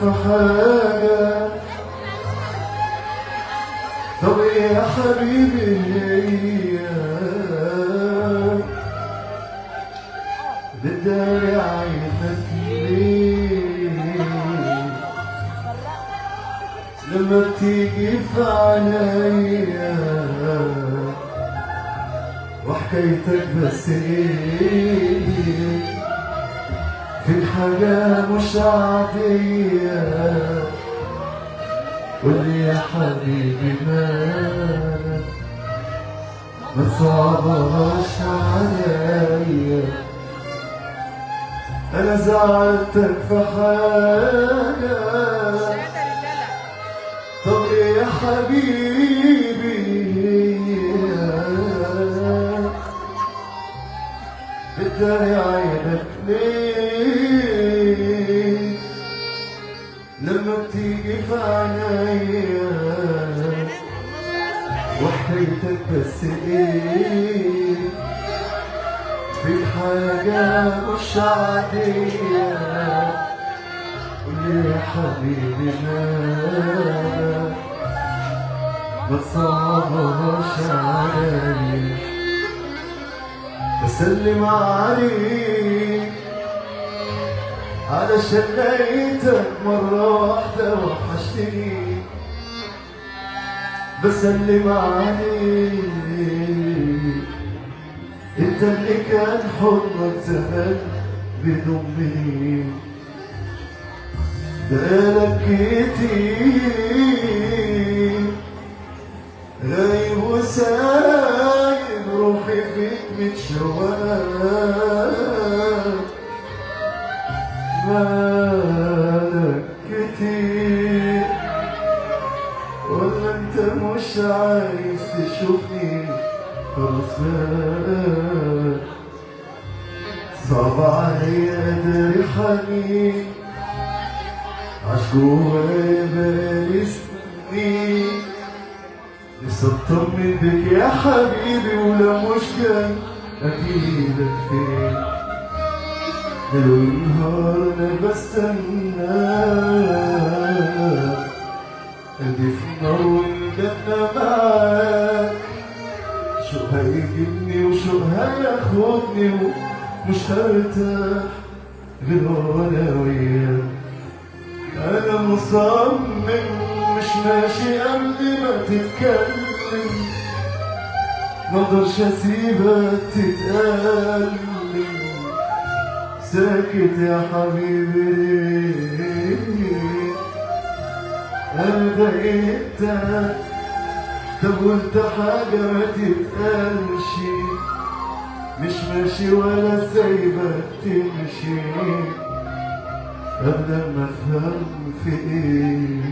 في حاجة. طب يا حبيبي هي بداري عينك ليه لما بتيجي في عليا وحكايتك بس ايه في حاجة مش عادية. قولي يا حبيبي مالك ما تصعبهاش عليا. أنا زعلتك في حاجة. طب يا حبيبي بداري عينك ليه لما بتيجي في عينيا وحكايتك بس ايه في حاجة مش عادية. قولي يا حبيبي مالك ما تصعبهاش عليا. بسلم عليك علشان لقيتك مرة واحدة وحشتني. بسلم عليك انت اللي كان حضنك زمان بيضمني. بقالك كتير غايب وسايب روحي فيك متشوقة. مالك كتير ولا انت مش عايز تشوفني خلاص بقى. صعب عليا اداري حنين عاش جوايا بقالي سنين. نفسي اطمن بك يا حبيبي ولو مش جاي اجيلك فين. ليل ونهار انا بستناك قلبي في النار والجنة معاك. شوق هيجيبني وشوق هياخدني ومش هرتاح غير وانا وياك. انا مصمم مش ماشي قبل ما تتكلم. مقدرش اسيبك تتألم. ساكت يا حبيبي ليه انا ضايقتك. طب وانت حاجة ما تتقالش مش ماشي ولا سايبك تمشي قبل ما افهم في ايه.